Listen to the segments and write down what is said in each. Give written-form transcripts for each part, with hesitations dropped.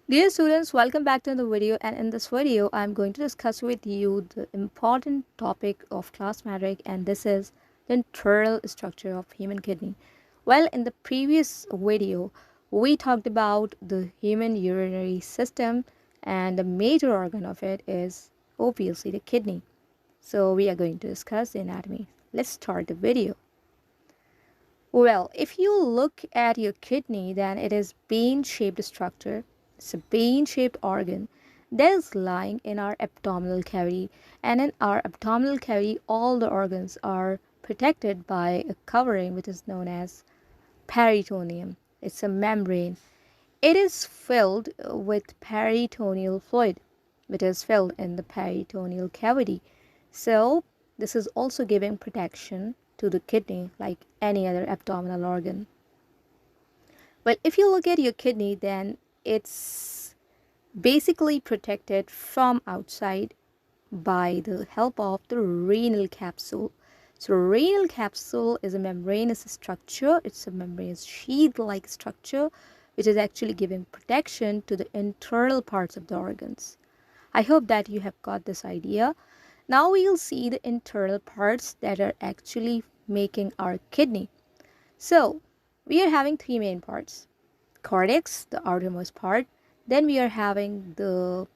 Dear students, welcome back to the video, and in this video I'm going to discuss with you the important topic of class metric, and this is the internal structure of human kidney. Well, in the previous video we talked about the human urinary system, and the major organ of it is obviously the kidney. So we are going to discuss the anatomy. Let's start the video. Well, if you look at your kidney, then it is bean-shaped structure. It's a bean-shaped organ that is lying in our abdominal cavity. And in our abdominal cavity, all the organs are protected by a covering which is known as peritoneum. It's a membrane. It is filled with peritoneal fluid, which is filled in the peritoneal cavity. So this is also giving protection to the kidney like any other abdominal organ. Well, if you look at your kidney, then it's basically protected from outside by the help of the renal capsule. So renal capsule is a membranous structure. It's a membranous sheath-like structure which is actually giving protection to the internal parts of the organs. I hope that you have got this idea. Now we'll see the internal parts that are actually making our kidney. So we are having three main parts: cortex, the outermost part. Then we are having the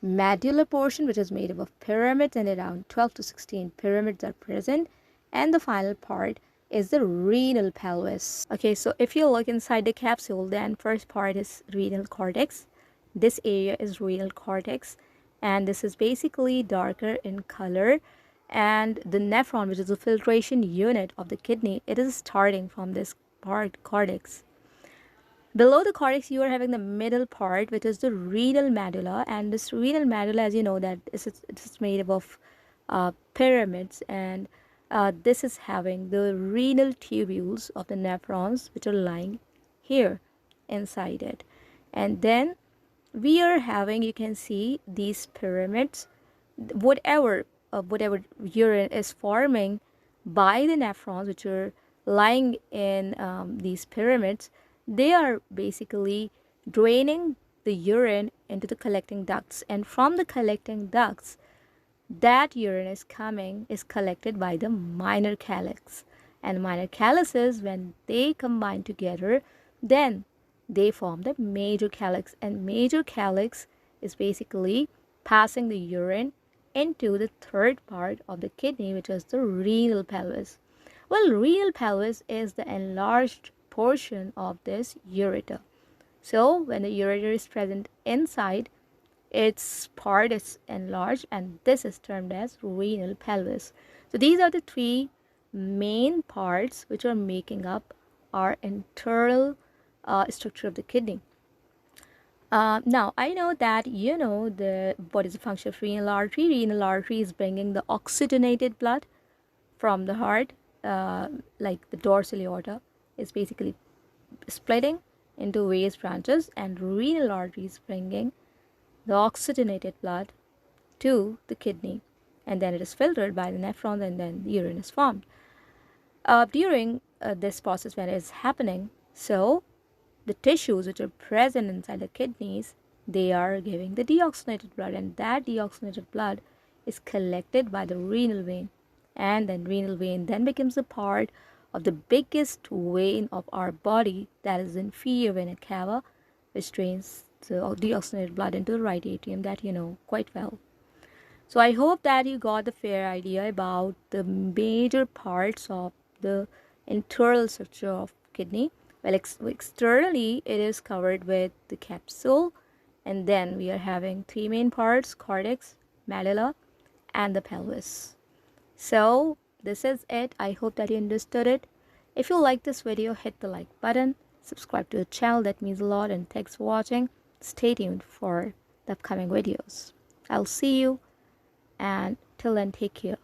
medulla portion, which is made up of pyramids, and around 12 to 16 pyramids are present. And the final part is the renal pelvis. Okay, so if you look inside the capsule, then first part is renal cortex. This area is renal cortex, and this is basically darker in color. And the nephron, which is the filtration unit of the kidney, it is starting from this part, cortex. Below the cortex, you are having the middle part, which is the renal medulla. And this renal medulla, as you know, that it's made up of pyramids, and this is having the renal tubules of the nephrons, which are lying here inside it. And then we are having, you can see these pyramids, whatever urine is forming by the nephrons, which are lying in these pyramids, they are basically draining the urine into the collecting ducts, and from the collecting ducts, that urine is collected by the minor calyx. And minor calyces, when they combine together, then they form the major calyx, and major calyx is basically passing the urine into the third part of the kidney, which is the renal pelvis. Well, renal pelvis is the enlarged portion of this ureter. So when the ureter is present inside, its part is enlarged, and this is termed as renal pelvis. So these are the three main parts which are making up our internal structure of the kidney. Now I know that you know what is the function of renal artery. Renal artery is bringing the oxygenated blood from the heart, like the dorsal aorta is basically splitting into various branches, and renal artery is bringing the oxygenated blood to the kidney, and then it is filtered by the nephrons, and then the urine is formed. During this process, when it is happening, so the tissues which are present inside the kidneys, they are giving the deoxygenated blood, and that deoxygenated blood is collected by the renal vein, and then renal vein then becomes a part of the biggest vein of our body, that is inferior vena cava, which drains the deoxygenated blood into the right atrium, that you know quite well. So I hope that you got the fair idea about the major parts of the internal structure of kidney. Well, externally it is covered with the capsule, and then we are having three main parts: cortex, medulla, and the pelvis. So this is it. I hope that you understood it. If you like this video, hit the like button, subscribe to the channel, that means a lot, and thanks for watching. Stay tuned for the upcoming videos. I'll see you, and till then, take care.